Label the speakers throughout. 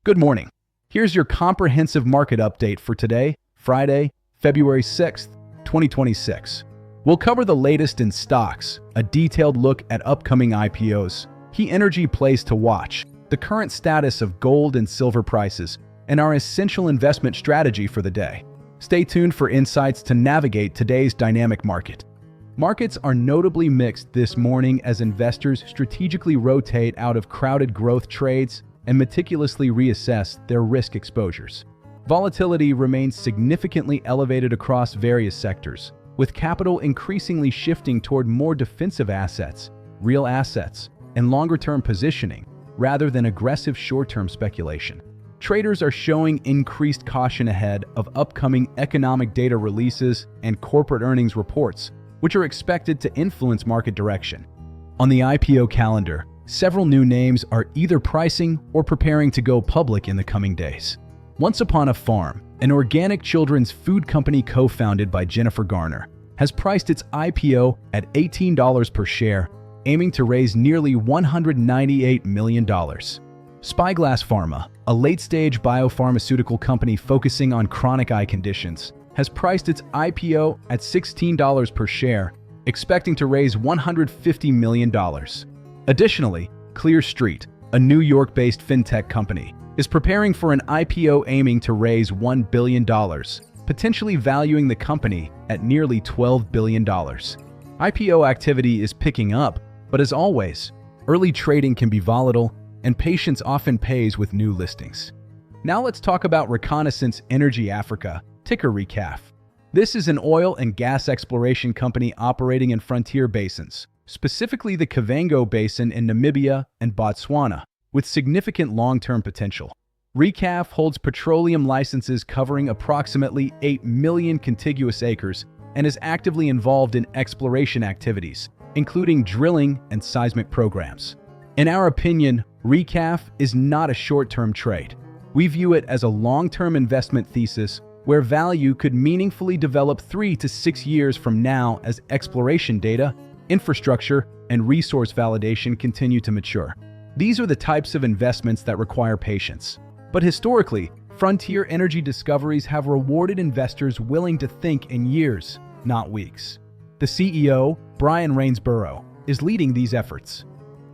Speaker 1: Good morning. Here's your comprehensive market update for today, Friday, February 6th, 2026. We'll cover the latest in stocks, a detailed look at upcoming IPOs, key energy plays to watch, the current status of gold and silver prices, and our essential investment strategy for the day. Stay tuned for insights to navigate today's dynamic market. Markets are notably mixed this morning as investors strategically rotate out of crowded growth trades and meticulously reassess their risk exposures. Volatility remains significantly elevated across various sectors, with capital increasingly shifting toward more defensive assets, real assets, and longer-term positioning, rather than aggressive short-term speculation. Traders are showing increased caution ahead of upcoming economic data releases and corporate earnings reports, which are expected to influence market direction. On the IPO calendar, several new names are either pricing or preparing to go public in the coming days. Once Upon a Farm, an organic children's food company co-founded by Jennifer Garner, has priced its IPO at $18 per share, aiming to raise nearly $198 million. Spyglass Pharma, a late-stage biopharmaceutical company focusing on chronic eye conditions, has priced its IPO at $16 per share, expecting to raise $150 million. Additionally, Clear Street, a New York-based fintech company, is preparing for an IPO aiming to raise $1 billion, potentially valuing the company at nearly $12 billion. IPO activity is picking up, but as always, early trading can be volatile, and patience often pays with new listings. Now let's talk about Reconnaissance Energy Africa, ticker RECAF. This is an oil and gas exploration company operating in frontier basins, specifically the Kavango Basin in Namibia and Botswana, with significant long-term potential. RECAF holds petroleum licenses covering approximately 8 million contiguous acres and is actively involved in exploration activities, including drilling and seismic programs. In our opinion, RECAF is not a short-term trade. We view it as a long-term investment thesis where value could meaningfully develop 3 to 6 years from now as exploration data, infrastructure, and resource validation continue to mature. These are the types of investments that require patience. But historically, frontier energy discoveries have rewarded investors willing to think in years, not weeks. The CEO, Brian Rainsborough, is leading these efforts.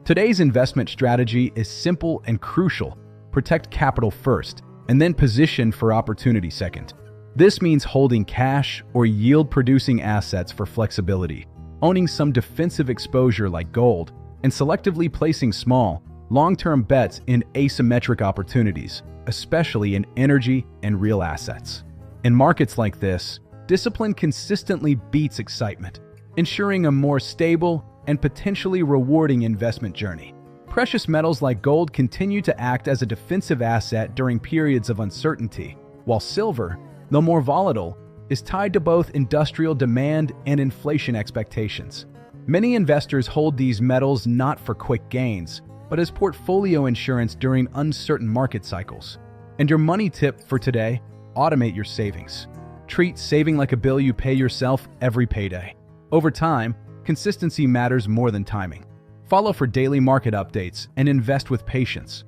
Speaker 1: Today's investment strategy is simple and crucial: protect capital first, and then position for opportunity second. This means holding cash or yield-producing assets for flexibility, owning some defensive exposure like gold, and selectively placing small, long-term bets in asymmetric opportunities, especially in energy and real assets. In markets like this, discipline consistently beats excitement, ensuring a more stable and potentially rewarding investment journey. Precious metals like gold continue to act as a defensive asset during periods of uncertainty, while silver, though more volatile, is tied to both industrial demand and inflation expectations. Many investors hold these metals not for quick gains, but as portfolio insurance during uncertain market cycles. And your money tip for today: automate your savings. Treat saving like a bill you pay yourself every payday. Over time, consistency matters more than timing. Follow for daily market updates and invest with patience,